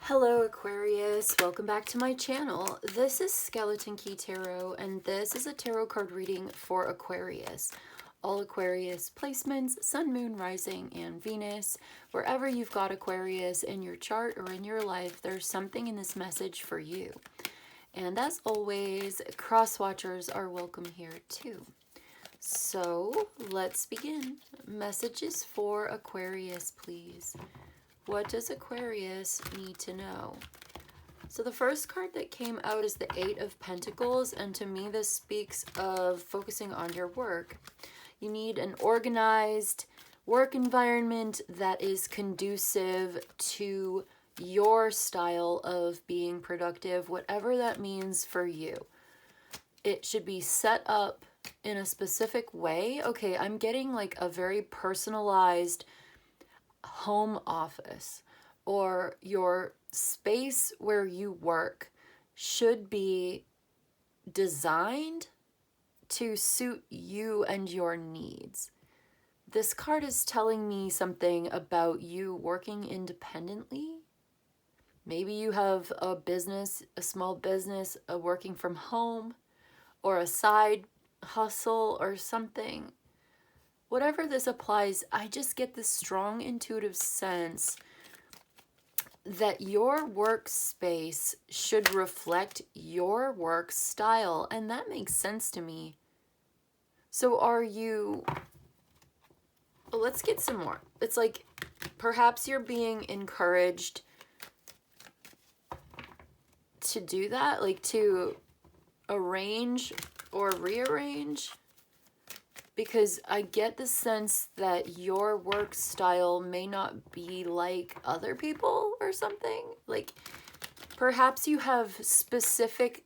Hello Aquarius, welcome back to my channel. This is Skeleton Key Tarot and this is a tarot card reading for Aquarius. All Aquarius placements, Sun, Moon, Rising, and Venus. Wherever you've got Aquarius in your chart or in your life, there's something in this message for you. And as always, cross watchers are welcome here too. So let's begin. Messages for Aquarius, please. What does Aquarius need to know? So the first card that came out is the Eight of Pentacles, and to me this speaks of focusing on your work. You need an organized work environment that is conducive to your style of being productive, whatever that means for you. It should be set up in a specific way. Okay, I'm getting like a very personalized home office, or your space where you work should be designed to suit you and your needs. This card is telling me something about you working independently. Maybe you have a business, a small business, a working from home, or a side hustle or something. Whatever this applies, I just get this strong intuitive sense that your workspace should reflect your work style, and that makes sense to me. So are you, well, let's get some more. It's like perhaps you're being encouraged to do that, like to arrange or rearrange. Because I get the sense that your work style may not be like other people or something. Like perhaps you have specific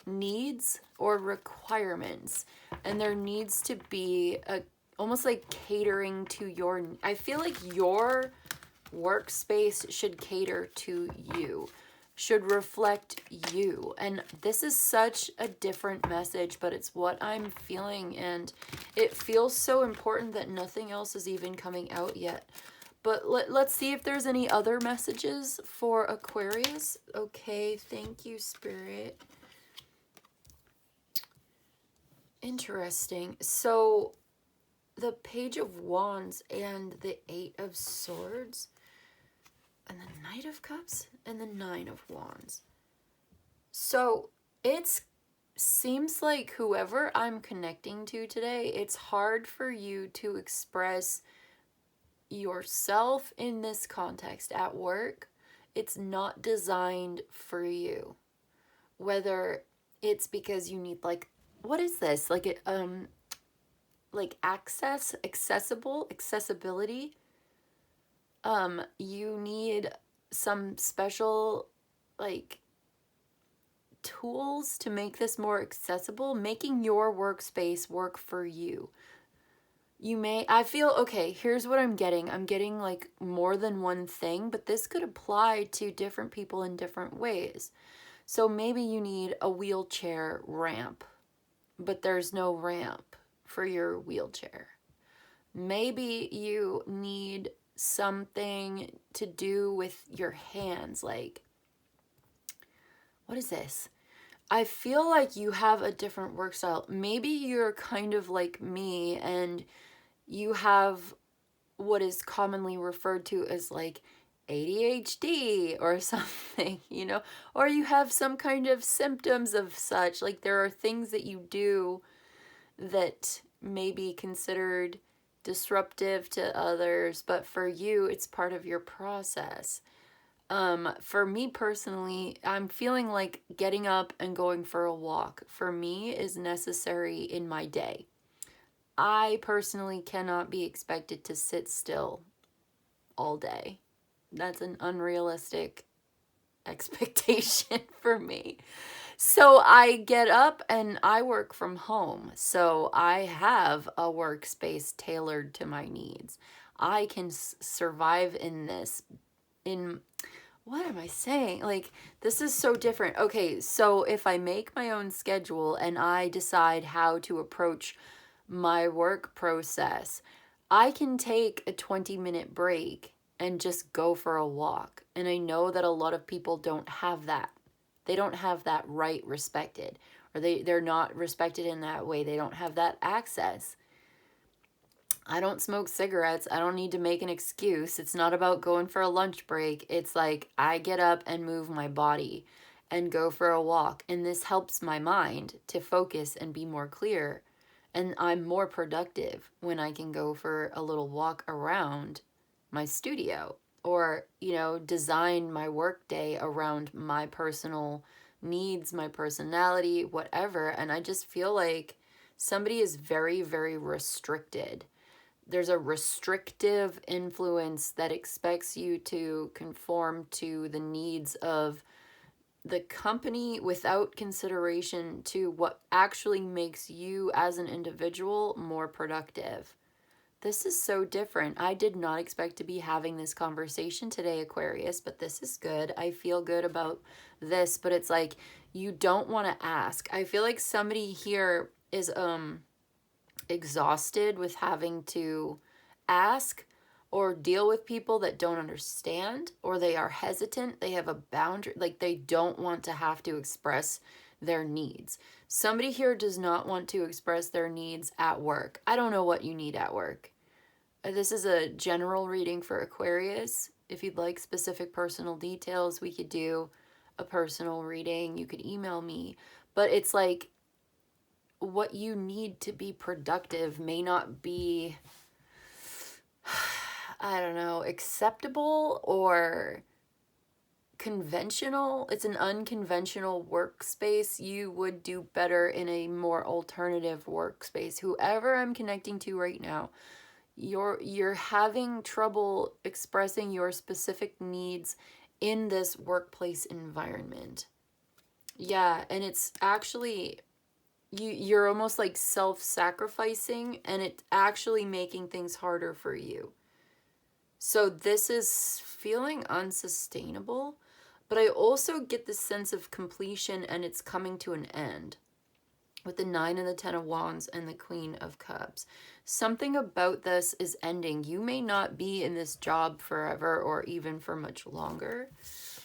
needs or requirements, and there needs to be a almost like catering to your, I feel like your workspace should cater to you, should reflect you. And this is such a different message, but it's what I'm feeling, and it feels so important that nothing else is even coming out yet. But let's see if there's any other messages for Aquarius. Okay, thank you, Spirit. Interesting. So the Page of Wands and the Eight of Swords and the Knight of Cups and the Nine of Wands. So it seems like whoever I'm connecting to today, it's hard for you to express yourself in this context at work. It's not designed for you. Whether it's because you need like, what is this? Like it like accessibility. You need some special like tools to make this more accessible, making your workspace work for you. You may, I feel, okay, here's what I'm getting. I'm getting like more than one thing, but this could apply to different people in different ways. So maybe you need a wheelchair ramp, but there's no ramp for your wheelchair. Maybe you need something to do with your hands, like, what is this? I feel like you have a different work style. Maybe you're kind of like me and you have what is commonly referred to as like ADHD or something, you know, or you have some kind of symptoms of such. Like there are things that you do that may be considered disruptive to others, but for you, it's part of your process. For me personally, I'm feeling like getting up and going for a walk for me is necessary in my day. I personally cannot be expected to sit still all day. That's an unrealistic expectation for me. So I get up and I work from home. So I have a workspace tailored to my needs. I can survive in this, what am I saying? Like, this is so different. Okay, so if I make my own schedule and I decide how to approach my work process, I can take a 20-minute break and just go for a walk. And I know that a lot of people don't have that. They don't have that right respected, or they're not respected in that way. They don't have that access. I don't smoke cigarettes. I don't need to make an excuse. It's not about going for a lunch break. It's like I get up and move my body and go for a walk. And this helps my mind to focus and be more clear. And I'm more productive when I can go for a little walk around my studio, or, you know, design my work day around my personal needs, my personality, whatever. And I just feel like somebody is very, very restricted. There's a restrictive influence that expects you to conform to the needs of the company without consideration to what actually makes you as an individual more productive. This is so different. I did not expect to be having this conversation today, Aquarius, but this is good. I feel good about this, but it's like you don't want to ask. I feel like somebody here is exhausted with having to ask or deal with people that don't understand, or they are hesitant, they have a boundary, like they don't want to have to express their needs. Somebody here does not want to express their needs at work. I don't know what you need at work. This is a general reading for Aquarius. If you'd like specific personal details, we could do a personal reading. You could email me. But it's like what you need to be productive may not be, I don't know, acceptable or conventional. It's an unconventional workspace. You would do better in a more alternative workspace. Whoever I'm connecting to right now, you're having trouble expressing your specific needs in this workplace environment. Yeah, and it's actually you're almost like self-sacrificing, and it's actually making things harder for you. So this is feeling unsustainable, but I also get this sense of completion, and it's coming to an end with the 9 and the 10 of Wands and the Queen of Cups. Something about this is ending. You may not be in this job forever or even for much longer.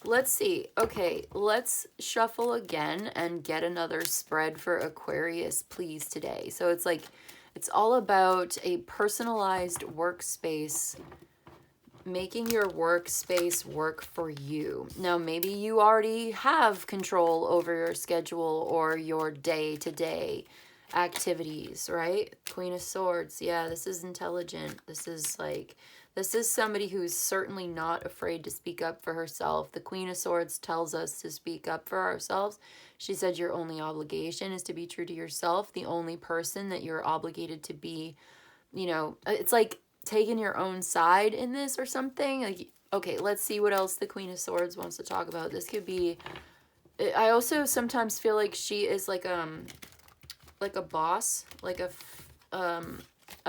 Let's see. Okay, let's shuffle again and get another spread for Aquarius, please, today. So it's like, it's all about a personalized workspace, making your workspace work for you. Now, maybe you already have control over your schedule or your day-to-day activities, right? Queen of Swords. Yeah, this is intelligent. This is somebody who's certainly not afraid to speak up for herself. The Queen of Swords tells us to speak up for ourselves. She said your only obligation is to be true to yourself. The only person that you're obligated to be, you know, it's like taking your own side in this or something. Like, okay, let's see what else the Queen of Swords wants to talk about. This could be, I also sometimes feel like she is like a boss, like a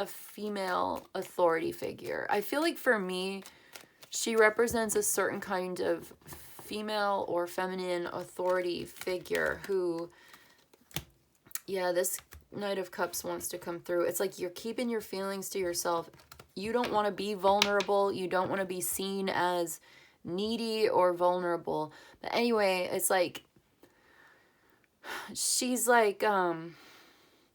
female authority figure. I feel like for me, she represents a certain kind of female or feminine authority figure who, yeah, this Knight of Cups wants to come through. It's like you're keeping your feelings to yourself. You don't want to be vulnerable. You don't want to be seen as needy or vulnerable. But anyway, it's like she's like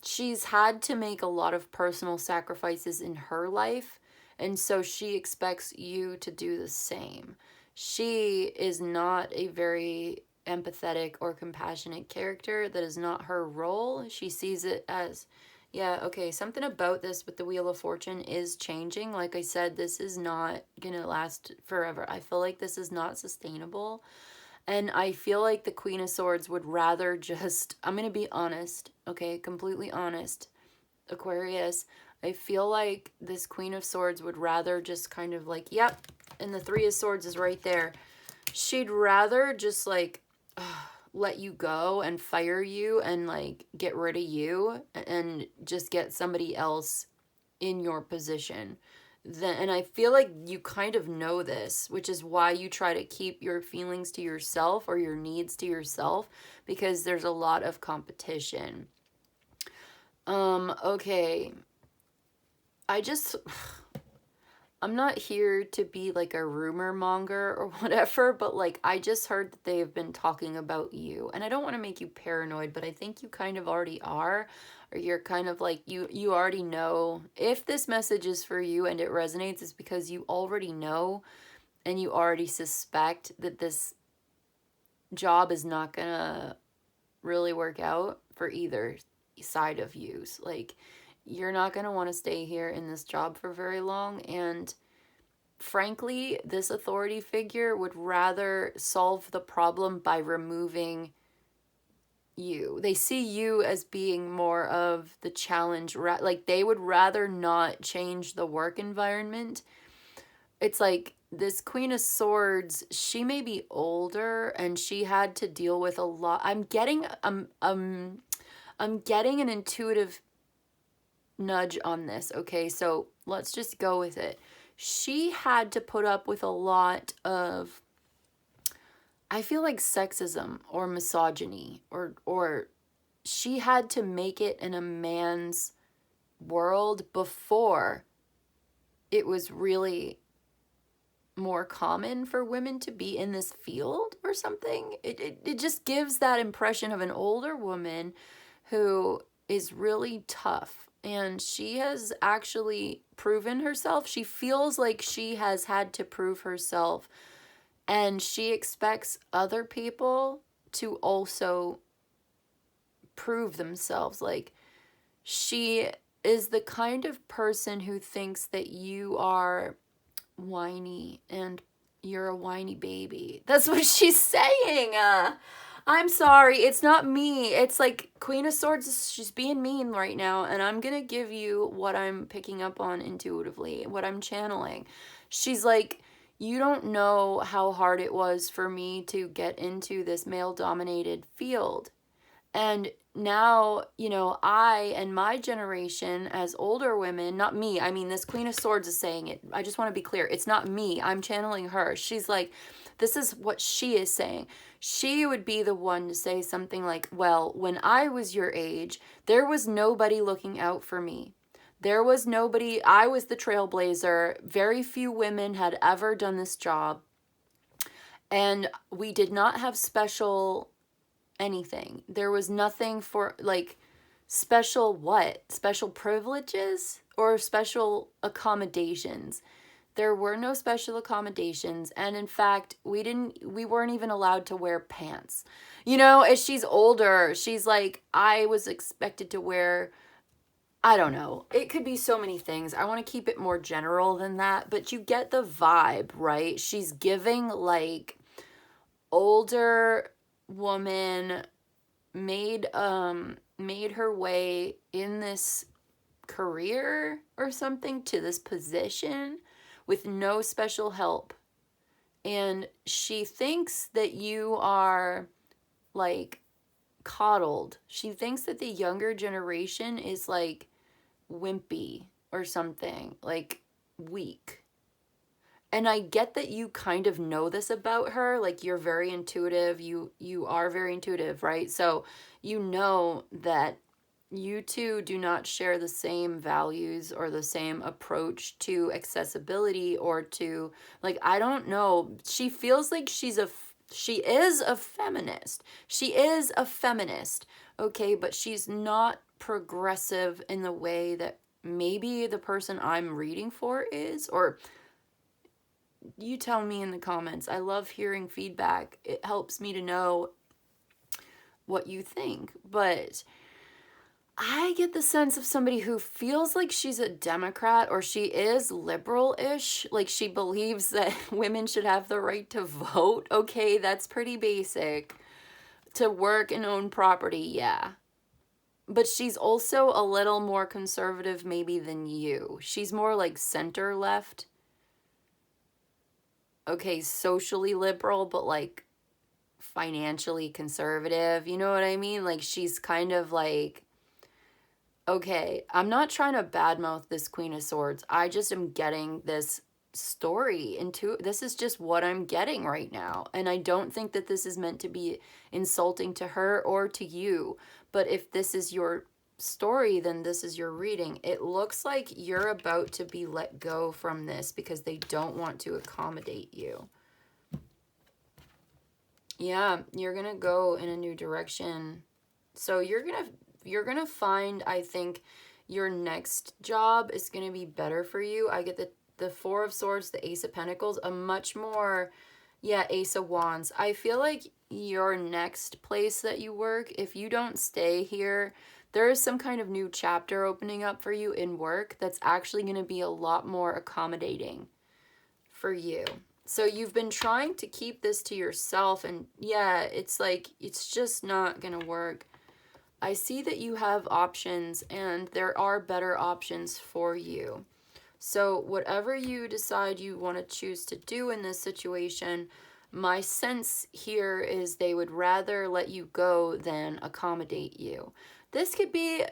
she's had to make a lot of personal sacrifices in her life, and so she expects you to do the same. She is not a very empathetic or compassionate character. That is not her role. She sees it as, yeah, okay, something about this with the Wheel of Fortune is changing. Like I said, this is not gonna last forever. I feel like this is not sustainable. And I feel like the Queen of Swords would rather just, I'm going to be honest, okay, completely honest, Aquarius. I feel like this Queen of Swords would rather just kind of like, yep, and the Three of Swords is right there. She'd rather just like let you go and fire you and like get rid of you and just get somebody else in your position. And I feel like you kind of know this, which is why you try to keep your feelings to yourself or your needs to yourself, because there's a lot of competition. Okay. I'm not here to be like a rumor monger or whatever, but like I just heard that they have been talking about you. And I don't want to make you paranoid, but I think you kind of already are, or you're kind of like you already know. If this message is for you and it resonates, it's because you already know and you already suspect that this job is not gonna really work out for either side of you. Like, you're not gonna want to stay here in this job for very long, and frankly, this authority figure would rather solve the problem by removing you. They see you as being more of the challenge, like they would rather not change the work environment. It's like this Queen of Swords, she may be older and she had to deal with a lot. I'm getting an intuitive nudge on this, okay? So let's just go with it. She had to put up with a lot of, I feel like, sexism or misogyny, or she had to make it in a man's world before it was really more common for women to be in this field or something. It just gives that impression of an older woman who is really tough. And she has actually proven herself. She feels like she has had to prove herself. And she expects other people to also prove themselves. Like, she is the kind of person who thinks that you are whiny and you're a whiny baby. That's what she's saying. I'm sorry, it's not me. It's like Queen of Swords, she's being mean right now, and I'm gonna give you what I'm picking up on intuitively, what I'm channeling. She's like, you don't know how hard it was for me to get into this male-dominated field. And now, you know, I and my generation as older women, not me, I mean, this Queen of Swords is saying it. I just want to be clear. It's not me. I'm channeling her. She's like, this is what she is saying. She would be the one to say something like, well, when I was your age, there was nobody looking out for me. There was nobody. I was the trailblazer. Very few women had ever done this job. And we did not have special anything. There was nothing for, like, special what? Special privileges or special accommodations. There were no special accommodations, and in fact, we weren't even allowed to wear pants. You know, as she's older, she's like, I was expected to wear, I don't know. It could be so many things. I want to keep it more general than that, but you get the vibe, right? She's giving like older woman made her way in this career or something to this position with no special help, and she thinks that you are like coddled. She thinks that the younger generation is like wimpy or something, like weak. And I get that you kind of know this about her, like you're very intuitive, you are very intuitive, right? So you know that you two do not share the same values or the same approach to accessibility or to, like, I don't know. She feels like she is a feminist. She is a feminist, okay? But she's not progressive in the way that maybe the person I'm reading for is, or you tell me in the comments. I love hearing feedback. It helps me to know what you think. But I get the sense of somebody who feels like she's a Democrat, or she is liberal-ish. Like, she believes that women should have the right to vote. Okay, that's pretty basic. To work and own property, yeah. But she's also a little more conservative maybe than you. She's more like center-left. Okay, socially liberal, but like financially conservative. You know what I mean? Like, she's kind of like, okay, I'm not trying to badmouth this Queen of Swords. I just am getting this story into, this is just what I'm getting right now. And I don't think that this is meant to be insulting to her or to you. But if this is your story, then this is your reading. It looks like you're about to be let go from this because they don't want to accommodate you. Yeah, you're going to go in a new direction. So you're going to find, I think, your next job is going to be better for you. I get the Four of Swords, the Ace of Pentacles, a much more, yeah, Ace of Wands. I feel like your next place that you work, if you don't stay here, there is some kind of new chapter opening up for you in work that's actually going to be a lot more accommodating for you. So you've been trying to keep this to yourself, and yeah, it's like, it's just not going to work. I see that you have options, and there are better options for you. So whatever you decide you want to choose to do in this situation, my sense here is they would rather let you go than accommodate you. This could be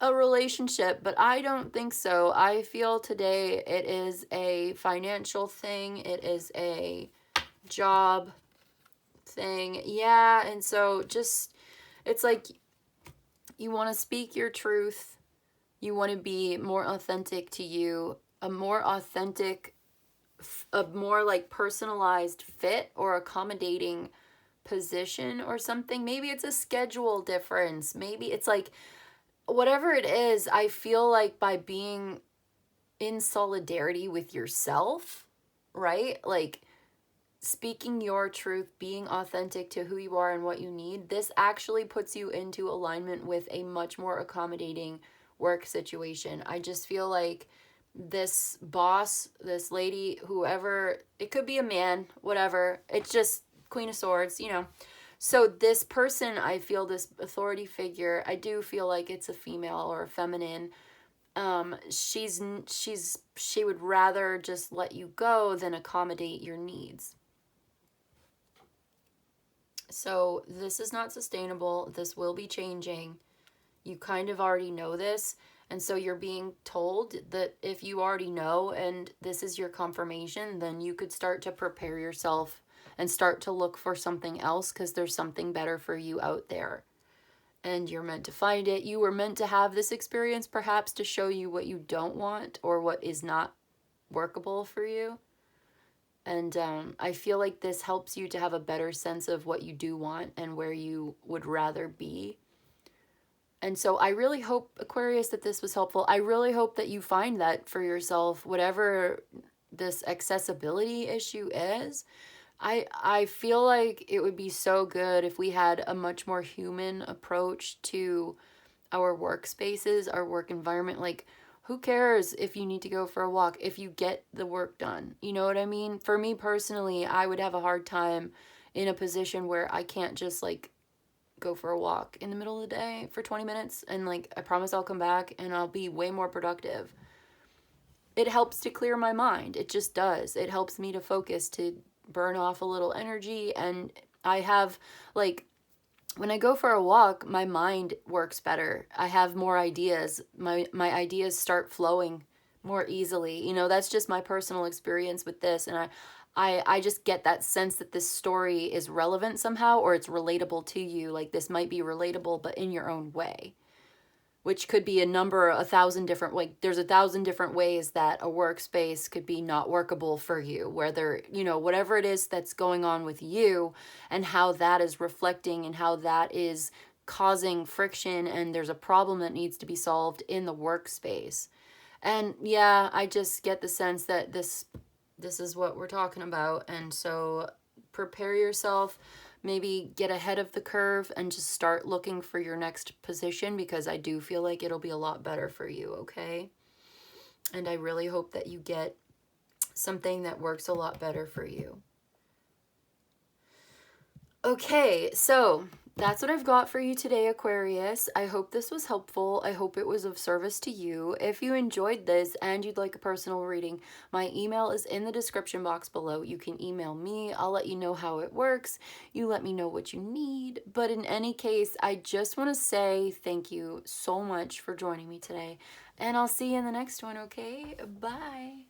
a relationship, but I don't think so. I feel today it is a financial thing. It is a job thing. Yeah, and so just, it's like you want to speak your truth. You want to be more authentic to you, a more authentic, a more like personalized fit or accommodating position or something. Maybe it's a schedule difference. Maybe it's like, whatever it is, I feel like by being in solidarity with yourself, right? Like speaking your truth, being authentic to who you are and what you need, this actually puts you into alignment with a much more accommodating work situation. I just feel like this boss, this lady, whoever, it could be a man, whatever, it's just Queen of Swords, you know. So this person, I feel this authority figure, I do feel like it's a female or a feminine. She would rather just let you go than accommodate your needs. So this is not sustainable. This will be changing. You kind of already know this. And so you're being told that if you already know and this is your confirmation, then you could start to prepare yourself and start to look for something else because there's something better for you out there. And you're meant to find it. You were meant to have this experience perhaps to show you what you don't want or what is not workable for you. And I feel like this helps you to have a better sense of what you do want and where you would rather be. And so I really hope, Aquarius, that this was helpful. I really hope that you find that for yourself, whatever this accessibility issue is. I feel like it would be so good if we had a much more human approach to our workspaces, our work environment. Like, who cares if you need to go for a walk, if you get the work done? You know what I mean? For me personally, I would have a hard time in a position where I can't just like go for a walk in the middle of the day for 20 minutes and like I promise I'll come back and I'll be way more productive. It helps to clear my mind. It just does. It helps me to focus, to burn off a little energy. And I have like, when I go for a walk, my mind works better. I have more ideas. My ideas start flowing more easily. You know, that's just my personal experience with this. And I just get that sense that this story is relevant somehow, or it's relatable to you. Like this might be relatable, but in your own way, which could be a thousand different, like there's 1,000 different ways that a workspace could be not workable for you, whether, you know, whatever it is that's going on with you and how that is reflecting and how that is causing friction and there's a problem that needs to be solved in the workspace. And yeah, I just get the sense that this is what we're talking about. And so prepare yourself. Maybe get ahead of the curve and just start looking for your next position because I do feel like it'll be a lot better for you, okay? And I really hope that you get something that works a lot better for you. Okay, so that's what I've got for you today, Aquarius. I hope this was helpful. I hope it was of service to you. If you enjoyed this and you'd like a personal reading, my email is in the description box below. You can email me. I'll let you know how it works. You let me know what you need. But in any case, I just want to say thank you so much for joining me today. And I'll see you in the next one, okay? Bye.